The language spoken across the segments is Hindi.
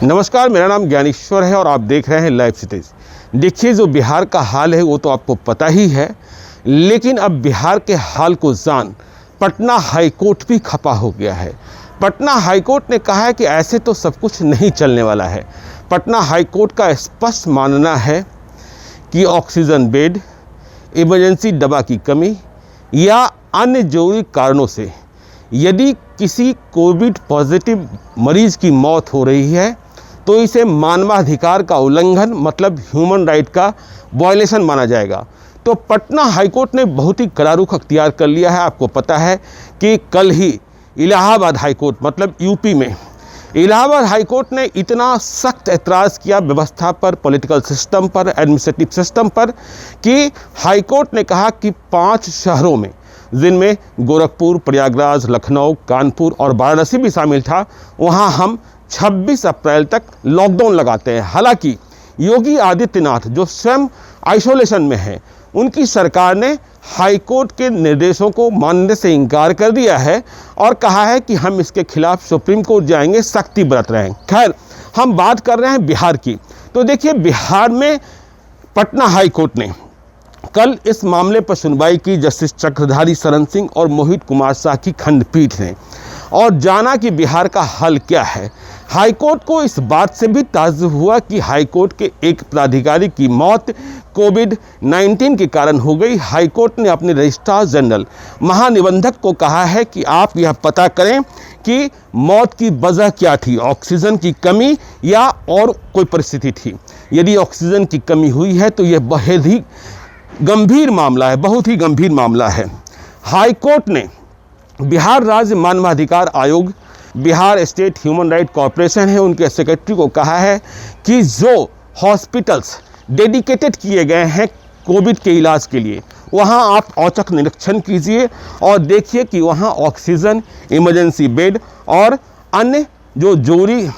नमस्कार, मेरा नाम ज्ञानेश्वर है और आप देख रहे हैं लाइव सिटीज। देखिए, जो बिहार का हाल है वो तो आपको पता ही है, लेकिन अब बिहार के हाल को जान पटना हाईकोर्ट भी खपा हो गया है। पटना हाईकोर्ट ने कहा है कि ऐसे तो सब कुछ नहीं चलने वाला है। पटना हाईकोर्ट का स्पष्ट मानना है कि ऑक्सीजन बेड, इमरजेंसी दवा की कमी या अन्य जरूरी कारणों से यदि किसी कोविड पॉजिटिव मरीज की मौत हो रही है तो इसे मानवाधिकार का उल्लंघन, मतलब ह्यूमन राइट का वायलेशन माना जाएगा। तो पटना हाईकोर्ट ने बहुत ही कड़ा रुख अख्तियार कर लिया है। आपको पता है कि कल ही इलाहाबाद हाईकोर्ट, मतलब यूपी में इलाहाबाद हाईकोर्ट ने इतना सख्त ऐतराज़ किया व्यवस्था पर, पॉलिटिकल सिस्टम पर, एडमिनिस्ट्रेटिव सिस्टम पर, कि हाईकोर्ट ने कहा कि 5 शहरों में, जिनमें गोरखपुर, प्रयागराज, लखनऊ, कानपुर और वाराणसी भी शामिल था, वहां हम 26 अप्रैल तक लॉकडाउन लगाते हैं। हालांकि योगी आदित्यनाथ, जो स्वयं आइसोलेशन में हैं, उनकी सरकार ने हाईकोर्ट के निर्देशों को मानने से इनकार कर दिया है और कहा है कि हम इसके खिलाफ सुप्रीम कोर्ट जाएंगे, सख्ती बरत रहे हैं। खैर, हम बात कर रहे हैं बिहार की। तो देखिए, बिहार में पटना हाईकोर्ट ने कल इस मामले पर सुनवाई की जस्टिस चक्रधारी शरण सिंह और मोहित कुमार शाह की खंडपीठ ने, और जाना कि बिहार का हल क्या है। हाईकोर्ट को इस बात से भी ताज्जुब हुआ कि हाईकोर्ट के एक पदाधिकारी की मौत कोविड-19 के कारण हो गई। हाईकोर्ट ने अपने रजिस्ट्रार जनरल महानिबंधक को कहा है कि आप यह पता करें कि मौत की वजह क्या थी, ऑक्सीजन की कमी या और कोई परिस्थिति थी। यदि ऑक्सीजन की कमी हुई है तो यह बहुत ही गंभीर मामला है, बहुत ही गंभीर मामला है। हाईकोर्ट ने बिहार राज्य मानवाधिकार आयोग, Bihar state human right corporation है, उनके सेक्रेटरी को कहा है कि जो हॉस्पिटल्स डेडिकेटेड किए गए हैं कोविड के इलाज के लिए, वहां आप औचक निरीक्षण कीजिए और देखिए कि वहां ऑक्सीजन, इमरजेंसी बेड और अन्य जो जरूरी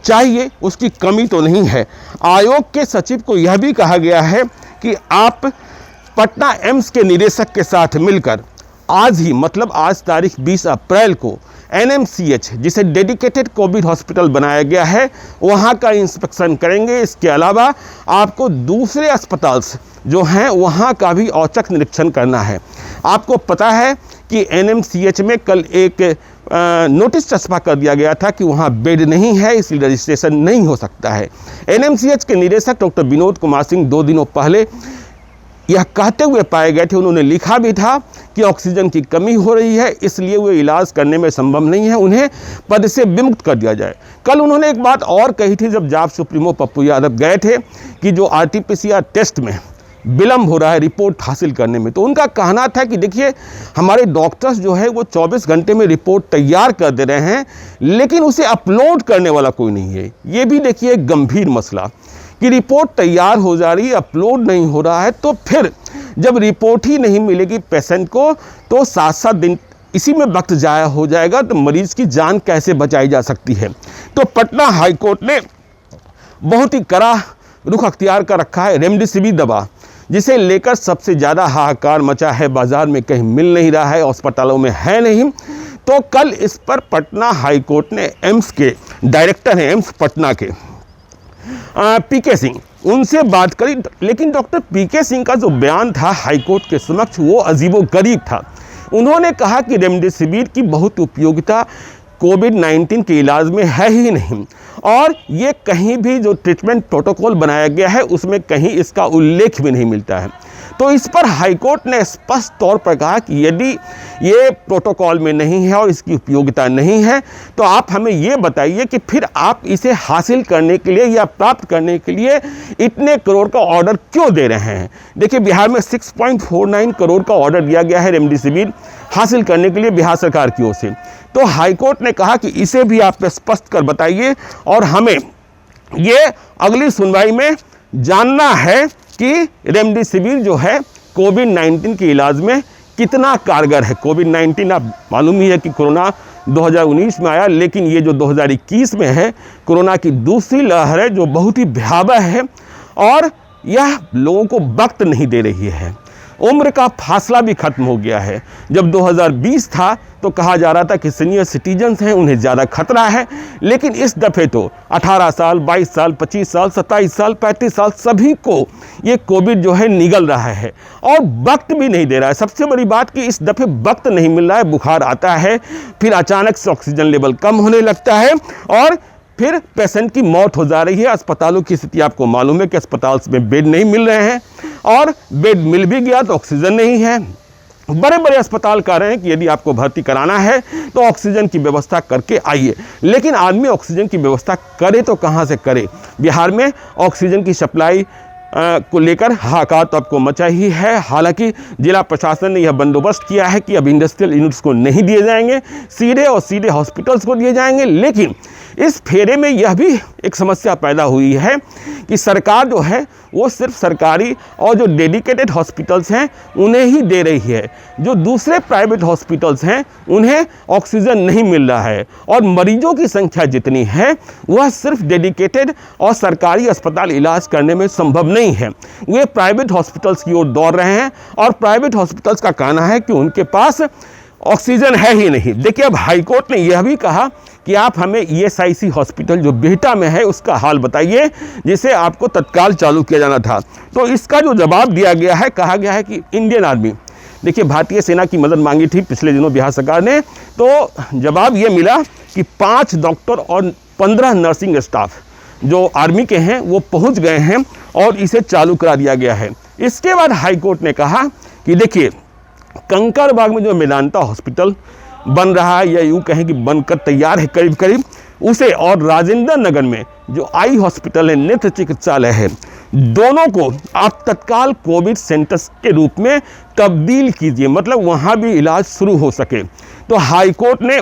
चाहिए उसकी कमी तो नहीं है। आयोग के सचिव को यह भी कहा गया है कि आप पटना एम्स के निदेशक के साथ मिलकर आज ही, मतलब आज तारीख 20 अप्रैल को NMCH, जिसे डेडिकेटेड कोविड हॉस्पिटल बनाया गया है, वहाँ का इंस्पेक्शन करेंगे। इसके अलावा आपको दूसरे अस्पताल जो हैं वहाँ का भी औचक निरीक्षण करना है। आपको पता है कि NMCH में कल एक नोटिस चस्पा कर दिया गया था कि वहाँ बेड नहीं है, इसलिए रजिस्ट्रेशन नहीं हो सकता है। NMCH के निदेशक डॉक्टर विनोद कुमार सिंह 2 दिनों पहले यह कहते हुए पाए गए थे, उन्होंने लिखा भी था कि ऑक्सीजन की कमी हो रही है, इसलिए वो इलाज करने में संभव नहीं है, उन्हें पद से विमुक्त कर दिया जाए। कल उन्होंने एक बात और कही थी जब जाप सुप्रीमो पप्पू यादव गए थे कि जो RT-PCR टेस्ट में विलम्ब हो रहा है रिपोर्ट हासिल करने में, तो उनका कहना था कि देखिए, हमारे डॉक्टर्स जो है वो 24 घंटे में रिपोर्ट तैयार कर दे रहे हैं, लेकिन उसे अपलोड करने वाला कोई नहीं है। ये भी देखिए एक गंभीर मसला कि रिपोर्ट तैयार हो जा रही है, अपलोड नहीं हो रहा है, तो फिर जब रिपोर्ट ही नहीं मिलेगी पेशेंट को तो 7-7 दिन इसी में वक्त जाया हो जाएगा, तो मरीज की जान कैसे बचाई जा सकती है। तो पटना हाईकोर्ट ने बहुत ही कड़ा रुख अख्तियार कर रखा है। रेमडेसिविर दवा, जिसे लेकर सबसे ज़्यादा हाहाकार मचा है, बाज़ार में कहीं मिल नहीं रहा है, अस्पतालों में है नहीं, तो कल इस पर पटना हाईकोर्ट ने एम्स के डायरेक्टर हैं, एम्स पटना के PK सिंह, उनसे बात करी। लेकिन डॉक्टर PK सिंह का जो बयान था हाईकोर्ट के समक्ष वो अजीबोगरीब था। उन्होंने कहा कि रेमडेसिविर की बहुत उपयोगिता कोविड-19 के इलाज में है ही नहीं, और ये कहीं भी जो ट्रीटमेंट प्रोटोकॉल बनाया गया है उसमें कहीं इसका उल्लेख भी नहीं मिलता है। तो इस पर हाईकोर्ट ने स्पष्ट तौर पर कहा कि यदि ये प्रोटोकॉल में नहीं है और इसकी उपयोगिता नहीं है तो आप हमें ये बताइए कि फिर आप इसे हासिल करने के लिए या प्राप्त करने के लिए इतने करोड़ का ऑर्डर क्यों दे रहे हैं। देखिए, बिहार में 6.49 करोड़ का ऑर्डर दिया गया है रेमडेसिविर हासिल करने के लिए बिहार सरकार की ओर से। तो हाईकोर्ट ने कहा कि इसे भी आप स्पष्ट कर बताइए और हमें ये अगली सुनवाई में जानना है कि रेमडेसिविर जो है कोविड-19 के इलाज में कितना कारगर है। कोविड-19 आप मालूम ही है कि कोरोना 2019 में आया, लेकिन ये जो 2021 में है, कोरोना की दूसरी लहर है जो बहुत ही भयावह है और यह लोगों को वक्त नहीं दे रही है। उम्र का फासला भी खत्म हो गया है। जब 2020 था तो कहा जा रहा था कि सीनियर सिटीजन्स हैं, उन्हें ज़्यादा खतरा है, लेकिन इस दफ़े तो 18 साल, 22 साल, 25 साल, 27 साल, 35 साल सभी को ये कोविड जो है निगल रहा है और वक्त भी नहीं दे रहा है। सबसे बड़ी बात कि इस दफ़े वक्त नहीं मिल रहा है। बुखार आता है, फिर अचानक से ऑक्सीजन लेवल कम होने लगता है और फिर पेशेंट की मौत हो जा रही है। अस्पतालों की स्थिति आपको मालूम है कि अस्पताल में बेड नहीं मिल रहे हैं और बेड मिल भी गया तो ऑक्सीजन नहीं है। बड़े बड़े अस्पताल कह रहे हैं कि यदि आपको भर्ती कराना है तो ऑक्सीजन की व्यवस्था करके आइए, लेकिन आदमी ऑक्सीजन की व्यवस्था करे तो कहाँ से करे। बिहार में ऑक्सीजन की सप्लाई को लेकर हाहाकार तो आपको मचा ही है। हालांकि जिला प्रशासन ने यह बंदोबस्त किया है कि अब इंडस्ट्रियल यूनिट्स को नहीं दिए जाएंगे, सीधे हॉस्पिटल्स को दिए जाएंगे। लेकिन इस फेरे में यह भी एक समस्या पैदा हुई है कि सरकार जो है वो सिर्फ सरकारी और जो डेडिकेटेड हॉस्पिटल्स हैं उन्हें ही दे रही है। जो दूसरे प्राइवेट हॉस्पिटल्स हैं उन्हें ऑक्सीजन नहीं मिल रहा है और मरीजों की संख्या जितनी है वह सिर्फ डेडिकेटेड और सरकारी अस्पताल इलाज करने में संभव नहीं है। वे प्राइवेट हॉस्पिटल्स की ओर दौड़ रहे हैं और प्राइवेट हॉस्पिटल्स का कहना है कि उनके पास ऑक्सीजन है ही नहीं। देखिए, अब हाईकोर्ट ने यह भी कहा कि आप हमें ESIC हॉस्पिटल जो बिहटा में है उसका हाल बताइए, जिसे आपको तत्काल चालू किया जाना था। तो इसका जो जवाब दिया गया है, कहा गया है कि इंडियन आर्मी, देखिए भारतीय सेना की मदद मांगी थी पिछले दिनों बिहार सरकार ने, तो जवाब ये मिला कि 5 डॉक्टर और 15 नर्सिंग स्टाफ जो आर्मी के हैं वो पहुँच गए हैं और इसे चालू करा दिया गया है। इसके बाद हाईकोर्ट ने कहा कि देखिए, कंकड़बाग में जो मेदांता हॉस्पिटल बन रहा है या यूँ कहें कि बनकर तैयार है करीब करीब, उसे और राजेंद्र नगर में जो आई हॉस्पिटल है, नेत्र चिकित्सालय है, दोनों को आप तत्काल कोविड सेंटर्स के रूप में तब्दील कीजिए, मतलब वहाँ भी इलाज शुरू हो सके। तो हाईकोर्ट ने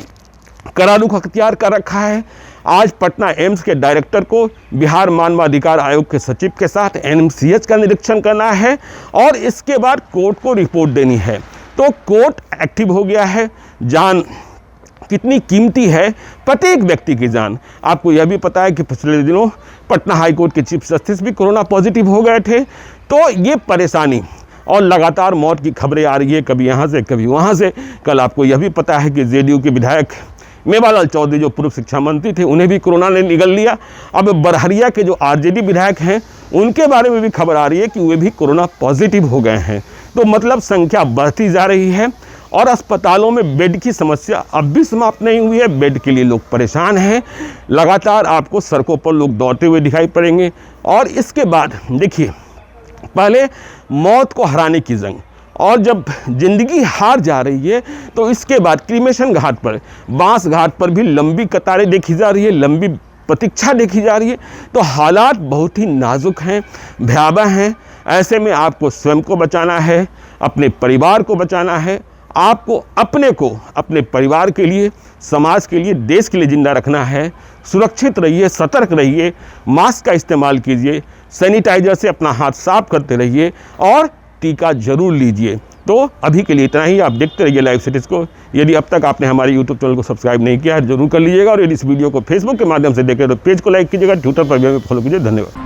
कड़ा रुख अख्तियार कर रखा है। आज पटना एम्स के डायरेक्टर को बिहार मानवाधिकार आयोग के सचिव के साथ NMCH का निरीक्षण करना है और इसके बाद कोर्ट को रिपोर्ट देनी है। तो कोर्ट एक्टिव हो गया है। जान कितनी कीमती है, प्रत्येक व्यक्ति की जान। आपको यह भी पता है कि पिछले दिनों पटना हाईकोर्ट के चीफ जस्टिस भी कोरोना पॉजिटिव हो गए थे। तो ये परेशानी और लगातार मौत की खबरें आ रही है, कभी यहाँ से कभी वहाँ से। कल आपको यह भी पता है कि JDU के विधायक मेवालाल चौधरी जो पूर्व शिक्षा मंत्री थे, उन्हें भी कोरोना ने निगल लिया। अब बरहरिया के जो RJD विधायक हैं उनके बारे में भी खबर आ रही है कि वे भी कोरोना पॉजिटिव हो गए हैं। तो मतलब संख्या बढ़ती जा रही है और अस्पतालों में बेड की समस्या अब भी समाप्त नहीं हुई है। बेड के लिए लोग परेशान हैं। लगातार आपको सड़कों पर लोग दौड़ते हुए दिखाई पड़ेंगे। और इसके बाद देखिए, पहले मौत को हराने की जंग, और जब जिंदगी हार जा रही है तो इसके बाद क्रीमेशन घाट पर, बांस घाट पर भी लंबी कतारें देखी जा रही है, लंबी प्रतीक्षा देखी जा रही है। तो हालात बहुत ही नाजुक हैं, भयावह हैं। ऐसे में आपको स्वयं को बचाना है, अपने परिवार को बचाना है। आपको अपने को, अपने परिवार के लिए, समाज के लिए, देश के लिए जिंदा रखना है। सुरक्षित रहिए, सतर्क रहिए, मास्क का इस्तेमाल कीजिए, सैनिटाइजर से अपना हाथ साफ करते रहिए और टीका जरूर लीजिए। तो अभी के लिए इतना ही। आप देखते रहिए लाइव सिटीज़ को। यदि अब तक आपने हमारे YouTube चैनल को सब्सक्राइब नहीं किया है जरूर कर लीजिएगा और यदि इस वीडियो को Facebook के माध्यम से देखें तो पेज को लाइक कीजिएगा, ट्विटर पर भी हमें फॉलो कीजिए। धन्यवाद।